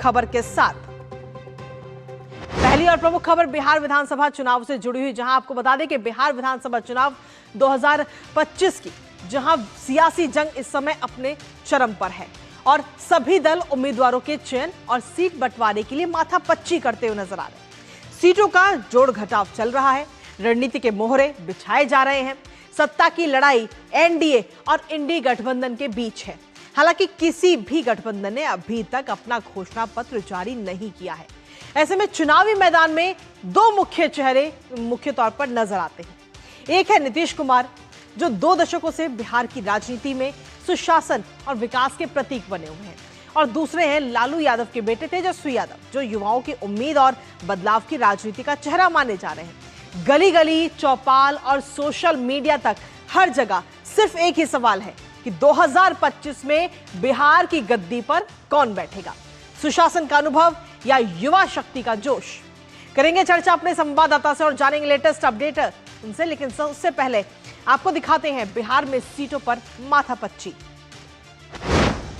खबर के साथ। पहली और प्रमुख खबर बिहार विधानसभा चुनाव से जुड़ी हुई, जहां आपको बता दें कि बिहार विधानसभा चुनाव 2025 की जहां सियासी जंग इस समय अपने चरम पर है और सभी दल उम्मीदवारों के चयन और सीट बंटवारे के लिए माथापच्ची करते हुए नजर आ रहे हैं। सीटों का जोड़ घटाव चल रहा है, रणनीति के मोहरे बिछाए जा रहे हैं। सत्ता की लड़ाई एनडीए और इंडी गठबंधन के बीच है। हालांकि किसी भी गठबंधन ने अभी तक अपना घोषणा पत्र जारी नहीं किया है। ऐसे में चुनावी मैदान में दो मुख्य चेहरे मुख्य तौर पर नजर आते हैं। एक है नीतीश कुमार, जो 2 दशकों से बिहार की राजनीति में सुशासन और विकास के प्रतीक बने हुए हैं, और दूसरे हैं लालू यादव के बेटे तेजस्वी यादव, जो युवाओं की उम्मीद और बदलाव की राजनीति का चेहरा माने जा रहे हैं। गली गली, चौपाल और सोशल मीडिया तक हर जगह सिर्फ एक ही सवाल है कि 2025 में बिहार की गद्दी पर कौन बैठेगा, सुशासन का अनुभव या युवा शक्ति का जोश। करेंगे चर्चा अपने संवाददाता से और जानेंगे लेटेस्ट अपडेट उनसे, लेकिन उससे पहले आपको दिखाते हैं बिहार में सीटों पर माथापच्ची।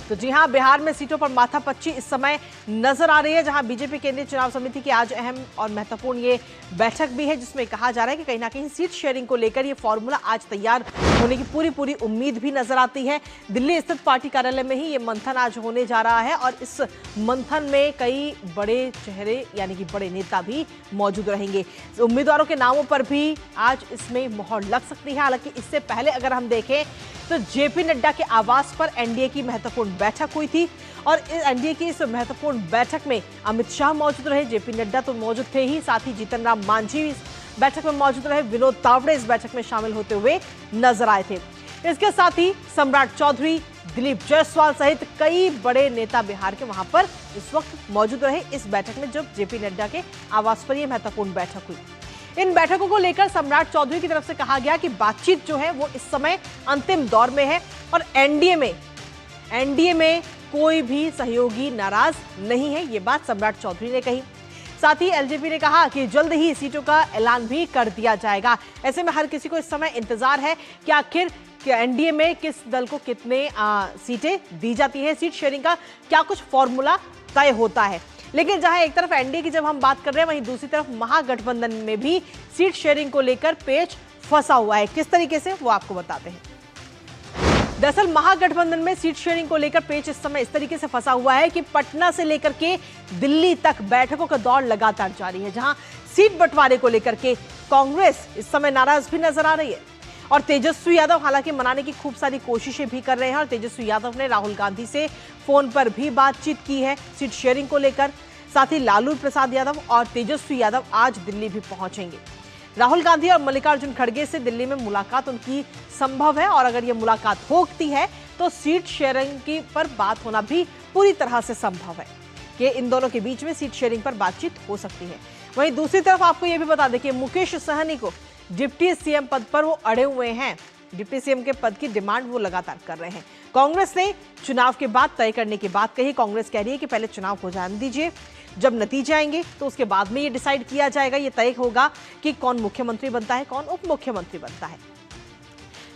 तो जी हां, बिहार में सीटों पर माथापच्ची इस समय नजर आ रही है, जहां बीजेपी केंद्रीय चुनाव समिति की आज अहम और महत्वपूर्ण ये बैठक भी है, जिसमें कहा जा रहा है कि कहीं ना कहीं सीट शेयरिंग को लेकर ये फॉर्मूला आज तैयार होने की पूरी उम्मीद भी नजर आती है। दिल्ली स्थित पार्टी कार्यालय में ही ये मंथन आज होने जा रहा है और इस मंथन में कई बड़े चेहरे यानी कि बड़े नेता भी मौजूद रहेंगे। उम्मीदवारों के नामों पर भी आज इसमें मोहर लग सकती है। हालांकि इससे पहले अगर हम देखें तो जेपी नड्डा के आवास पर एनडीए की महत्वपूर्ण बैठक हुई थी और एनडीए की इस महत्वपूर्ण बैठक में अमित शाह मौजूद रहे, जेपी नड्डा तो मौजूद थे ही, साथ ही जीतन राम मांझी इस बैठक में मौजूद रहे, विनोद तावड़े इस बैठक में शामिल होते हुए नजर आए थे। इसके साथ ही सम्राट चौधरी, दिलीप जायसवाल सहित कई बड़े नेता बिहार के वहां पर इस वक्त मौजूद रहे इस बैठक में, जब जेपी नड्डा के आवास पर यह महत्वपूर्ण बैठक हुई। इन बैठकों को लेकर सम्राट चौधरी की तरफ से कहा गया कि बातचीत जो है वो इस समय अंतिम दौर में है और एनडीए में कोई भी सहयोगी नाराज नहीं है, ये बात सम्राट चौधरी ने कही। साथ ही एलजेपी ने कहा कि जल्द ही सीटों का ऐलान भी कर दिया जाएगा। ऐसे में हर किसी को इस समय इंतजार है कि आखिर एनडीए में किस दल को कितने सीटें दी जाती है, सीट शेयरिंग का क्या कुछ फॉर्मूला तय होता है। लेकिन जहां एक तरफ एनडीए की जब हम बात कर रहे हैं, वहीं दूसरी तरफ महागठबंधन में भी सीट शेयरिंग को लेकर पेच फंसा हुआ है। किस तरीके से, वो आपको बताते हैं। दरअसल महागठबंधन में सीट शेयरिंग को लेकर पेच इस समय इस तरीके से फंसा हुआ है कि पटना से लेकर के दिल्ली तक बैठकों का दौर लगातार जारी है, जहां सीट बंटवारे को लेकर के कांग्रेस इस समय नाराज भी नजर आ रही है और तेजस्वी यादव हालांकि मनाने की खूब सारी कोशिशें भी कर रहे हैं। और तेजस्वी यादव ने राहुल गांधी से फोन पर भी बातचीत की है सीट शेयरिंग को लेकर। साथ ही लालू प्रसाद यादव और तेजस्वी यादव आज दिल्ली भी पहुंचेंगे। राहुल गांधी और मल्लिकार्जुन खड़गे से दिल्ली में मुलाकात उनकी संभव है और अगर ये मुलाकात होती है तो सीट शेयरिंग की पर बात होना भी पूरी तरह से संभव है कि इन दोनों के बीच में सीट शेयरिंग पर बातचीत हो सकती है। वहीं दूसरी तरफ आपको यह भी बता दें कि मुकेश सहनी को डिप्टी सीएम पद पर वो अड़े हुए हैं। डिप्टी सीएम के पद की डिमांड वो लगातार कर रहे हैं। कांग्रेस ने चुनाव के बाद तय करने की बात कही। कांग्रेस कह रही है कि पहले चुनाव हो जाने दीजिए, जब नतीजे आएंगे तो उसके बाद में ये डिसाइड किया जाएगा, ये तय होगा कि कौन मुख्यमंत्री बनता है, कौन उप मुख्यमंत्री बनता है।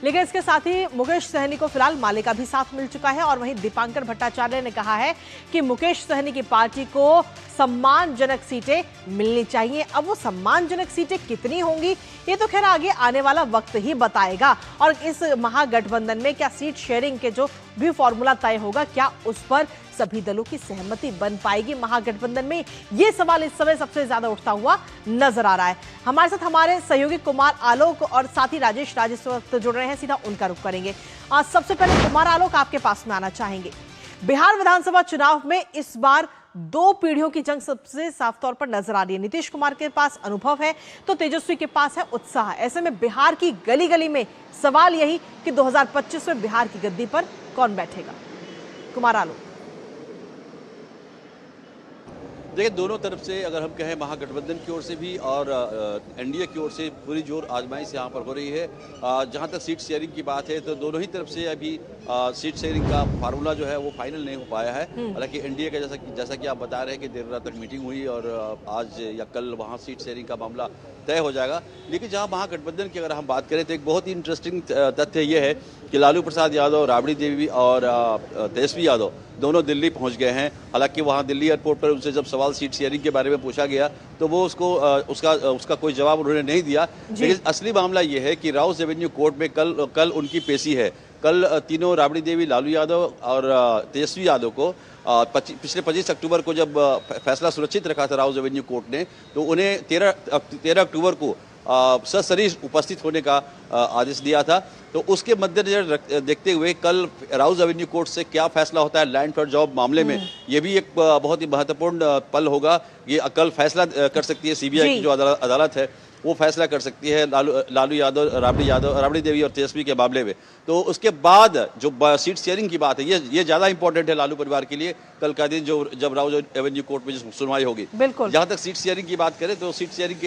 लेकिन इसके साथ ही मुकेश सहनी को फिलहाल माले का भी साथ मिल चुका है और वहीं दीपांकर भट्टाचार्य ने कहा है कि मुकेश सहनी की पार्टी को सम्मानजनक सीटें मिलनी चाहिए। अब वो सम्मानजनक सीटें कितनी होंगी ये तो खैर आगे आने वाला वक्त ही बताएगा और इस महागठबंधन में क्या सीट शेयरिंग के जो भी फॉर्मूला तय होगा, क्या उस पर सभी दलों की सहमति बन पाएगी महागठबंधन में, ये सवाल इस समय सबसे ज्यादा उठता हुआ नजर आ रहा है। हमारे साथ हमारे सहयोगी कुमार आलोक और साथ ही राजेश इस वक्त जुड़ रहे हैं, सीधा उनका रुख करेंगे। आज सबसे पहले कुमार आलोक, आपके पास में आना चाहेंगे। बिहार विधानसभा चुनाव में इस बार 2 पीढ़ियों की जंग सबसे साफ तौर पर नजर आ रही है। नीतीश कुमार के पास अनुभव है तो तेजस्वी के पास है उत्साह। ऐसे में बिहार की गली गली में सवाल यही कि 2025 में बिहार की गद्दी पर कौन बैठेगा। कुमार आलोक, देखिए दोनों तरफ से अगर हम कहें महागठबंधन की ओर से भी और एनडीए की ओर से पूरी जोर आजमाइश यहाँ पर हो रही है। जहाँ तक सीट शेयरिंग की बात है तो दोनों ही तरफ से अभी सीट शेयरिंग का फार्मूला जो है वो फाइनल नहीं हो पाया है। हालांकि एनडीए का जैसा कि आप बता रहे हैं कि देर रात तक मीटिंग हुई और आज या कल वहाँ सीट शेयरिंग का मामला तय हो जाएगा। लेकिन जहाँ महागठबंधन की अगर हम बात करें तो एक बहुत ही इंटरेस्टिंग तथ्य ये है कि लालू प्रसाद यादव, राबड़ी देवी और तेजस्वी यादव दोनों दिल्ली पहुंच गए हैं। हालांकि वहां दिल्ली एयरपोर्ट पर उनसे जब सवाल सीट शेयरिंग के बारे में पूछा गया तो वो उसका कोई जवाब उन्होंने नहीं दिया। लेकिन असली मामला ये है कि राउस एवेन्यू कोर्ट में कल उनकी पेशी है। कल तीनों राबड़ी देवी, लालू यादव और तेजस्वी यादव को पिछले 25 अक्टूबर को जब फैसला सुरक्षित रखा था राउस एवेन्यू कोर्ट ने, तो उन्हें 13 अक्टूबर को सशरीर उपस्थित होने का आदेश दिया था। तो उसके मद्देनजर देखते हुए कल राउस एवेन्यू कोर्ट से क्या फैसला होता है लैंड फॉर जॉब मामले में, ये भी एक बहुत ही महत्वपूर्ण पल होगा। ये कल फैसला कर सकती है सीबीआई की जो अदालत है, वो फैसला कर सकती है लालू यादव, राबड़ी देवी और तेजस्वी के मामले में। तो उसके बाद जो सीट शेयरिंग की बात है, ये ज्यादा इंपॉर्टेंट है लालू परिवार के लिए। कल का दिन जब राउस एवेन्यू कोर्ट में सुनवाई होगी। जहां तक सीट शेयरिंग की बात करें तो सीट शेयरिंग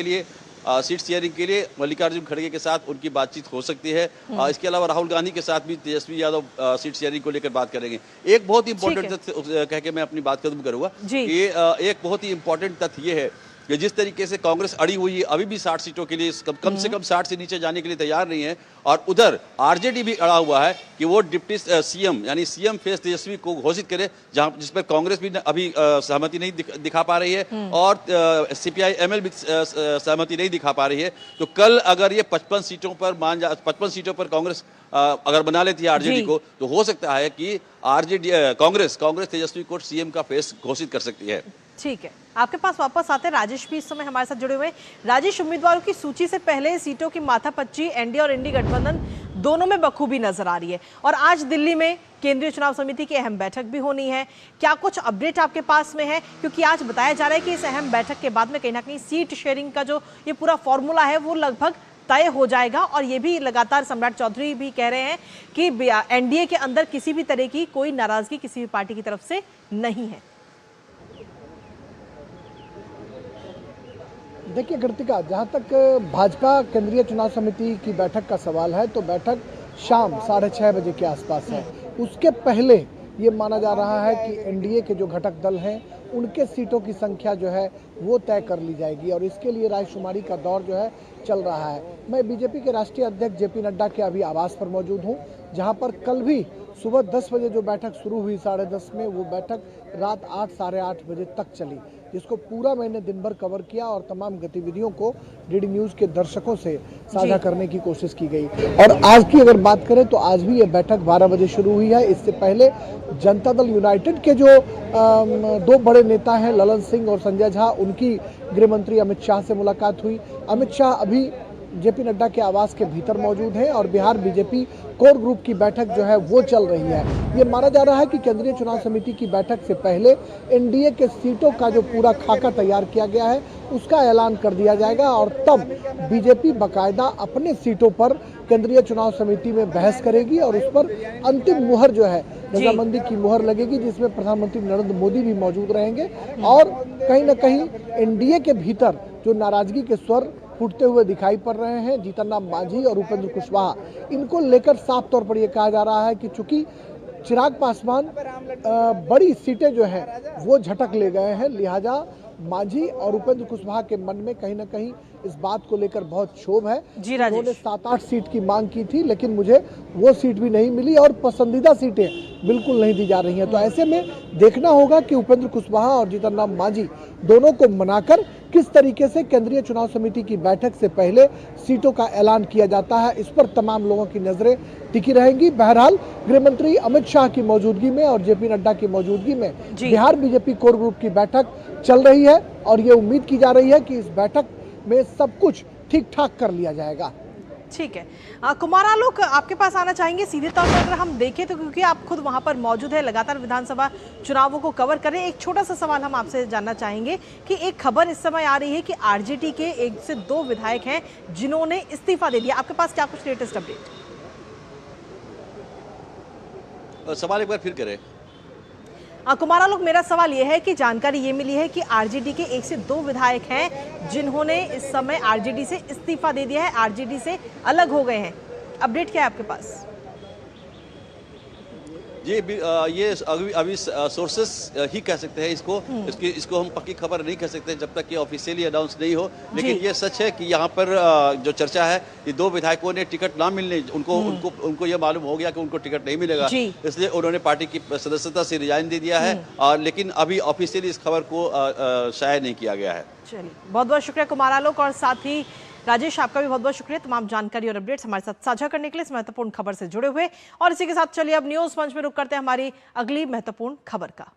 के लिए मल्लिकार्जुन खड़गे के साथ उनकी बातचीत हो सकती है। इसके अलावा राहुल गांधी के साथ भी तेजस्वी यादव सीट शेयरिंग को लेकर बात करेंगे। एक बहुत ही इंपॉर्टेंट तथ्य कह के मैं अपनी बात खत्म करूंगा कि एक बहुत ही इंपॉर्टेंट तथ्य ये है कि जिस तरीके से कांग्रेस अड़ी हुई है, अभी भी 60 सीटों के लिए कम से कम 60 से नीचे जाने के लिए तैयार नहीं है, और उधर आरजेडी भी अड़ा हुआ है कि वो डिप्टी सीएम यानी सीएम फेस तेजस्वी को घोषित करे, जिस पर कांग्रेस भी अभी सहमति नहीं दिखा पा रही है और सीपीआई एमएल भी सहमति नहीं दिखा पा रही है। तो कल अगर ये 55 सीटों पर कांग्रेस अगर बना लेती है आरजेडी को, तो हो सकता है कि कांग्रेस तेजस्वी को सीएम का फेस घोषित कर सकती है। ठीक है, आपके पास वापस आते हैं। राजेश भी इस समय हमारे साथ जुड़े हुए हैं। राजेश, उम्मीदवारों की सूची से पहले सीटों की माथापच्ची एनडीए और इंडी गठबंधन दोनों में बखूबी नजर आ रही है, और आज दिल्ली में केंद्रीय चुनाव समिति की अहम बैठक भी होनी है। क्या कुछ अपडेट आपके पास में है? क्योंकि आज बताया जा रहा है कि इस अहम बैठक के बाद में कहीं ना कहीं सीट शेयरिंग का जो ये पूरा फॉर्मूला है वो लगभग तय हो जाएगा, और ये भी लगातार सम्राट चौधरी भी कह रहे हैं कि एनडीए के अंदर किसी भी तरह की कोई नाराजगी किसी भी पार्टी की तरफ से नहीं है। देखिए कृतिका, जहाँ तक भाजपा केंद्रीय चुनाव समिति की बैठक का सवाल है, तो बैठक शाम 6:30 बजे के आसपास है। उसके पहले ये माना जा रहा है कि एनडीए के जो घटक दल हैं उनके सीटों की संख्या जो है वो तय कर ली जाएगी, और इसके लिए रायशुमारी का दौर जो है चल रहा है। मैं बीजेपी के राष्ट्रीय अध्यक्ष जेपी नड्डा के अभी आवास पर मौजूद हूँ, जहाँ पर कल भी सुबह 10 बजे जो बैठक शुरू हुई 10:30 में, वो बैठक रात 8 साढ़े 8 बजे तक चली, जिसको पूरा मैंने दिन भर कवर किया और तमाम गतिविधियों को डीडी न्यूज़ के दर्शकों से साझा करने की कोशिश की गई। और आज की अगर बात करें तो आज भी ये बैठक 12 बजे शुरू हुई है। इससे पहले जनता दल यूनाइटेड के जो 2 बड़े नेता हैं ललन सिंह और संजय झा, उनकी गृह मंत्री अमित शाह से मुलाकात हुई। अमित शाह अभी जेपी नड्डा के आवास के भीतर मौजूद हैं, और बिहार बीजेपी कोर ग्रुप की बैठक जो है वो चल रही है। ये माना जा रहा है कि केंद्रीय चुनाव समिति की बैठक से पहले एनडीए के सीटों का जो पूरा खाका तैयार किया गया है उसका ऐलान कर दिया जाएगा, और तब बीजेपी बाकायदा अपने सीटों पर केंद्रीय चुनाव समिति में बहस करेगी, और उस पर अंतिम मुहर जो है रजामंदी की मुहर लगेगी, जिसमें प्रधानमंत्री नरेंद्र मोदी भी मौजूद रहेंगे। और कहीं ना कहीं एनडीए के भीतर जो नाराजगी के स्वर फूटते हुए दिखाई पड़ रहे हैं, जीतन राम मांझी और उपेंद्र कुशवाहा, इनको लेकर साफ तौर पर यह कहा जा रहा है कि चूंकि चिराग पासवान बड़ी सीटें जो हैं वो झटक ले गए हैं, लिहाजा मांझी और उपेंद्र कुशवाहा के मन में कहीं ना कहीं इस बात को लेकर बहुत क्षोभ है। उन्होंने 7-8 सीट की मांग की थी, लेकिन मुझे वो सीट भी नहीं मिली, और पसंदीदा सीटें बिल्कुल नहीं दी जा रही हैं। तो ऐसे में देखना होगा कि उपेंद्र कुशवाहा और जीतन राम मांझी दोनों को मनाकर किस तरीके से केंद्रीय चुनाव समिति की बैठक से पहले सीटों का ऐलान किया जाता है, इस पर तमाम लोगों की नजरें टिकी रहेंगी। बहरहाल गृह मंत्री अमित शाह की मौजूदगी में और जेपी नड्डा की मौजूदगी में बिहार बीजेपी कोर ग्रुप की बैठक चल रही है, और ये उम्मीद की जा रही है कि इस बैठक में सब कुछ ठीक ठाक कर लिया जाएगा। ठीक है, कुमार आलोक आपके पास आना चाहेंगे सीधे तौर पर। अगर हम देखें तो क्योंकि आप खुद वहां पर मौजूद है, लगातार विधानसभा चुनावों को कवर करें, एक छोटा सा सवाल हम आपसे जानना चाहेंगे कि एक खबर इस समय आ रही है कि आरजेडी के 1 से 2 विधायक हैं जिन्होंने इस्तीफा दे दिया। आपके पास क्या कुछ लेटेस्ट अपडेट? सवाल एक बार फिर करें। कुमार आलोक, मेरा सवाल यह है कि जानकारी ये मिली है कि आरजेडी के 1 से 2 विधायक हैं जिन्होंने इस समय आरजेडी से इस्तीफा दे दिया है, आरजेडी से अलग हो गए हैं। अपडेट क्या है आपके पास? ये अभी सोर्सेस ही कह सकते हैं इसको। इसको हम पक्की खबर नहीं कह सकते जब तक ये ऑफिशियली अनाउंस नहीं हो। लेकिन ये सच है कि यहाँ पर जो चर्चा है, ये 2 विधायकों ने टिकट ना मिलने, उनको ये मालूम हो गया कि उनको टिकट नहीं मिलेगा, इसलिए उन्होंने पार्टी की सदस्यता से रिजाइन दे दिया है। लेकिन अभी ऑफिशियली इस खबर को शाया नहीं किया गया है। चलिए, बहुत बहुत शुक्रिया कुमार आलोक, और साथ ही राजेश आपका भी बहुत बहुत शुक्रिया तमाम जानकारी और अपडेट्स हमारे साथ साझा करने के लिए, इस महत्वपूर्ण खबर से जुड़े हुए। और इसी के साथ चलिए अब न्यूज मंच में रुक करते हैं हमारी अगली महत्वपूर्ण खबर का।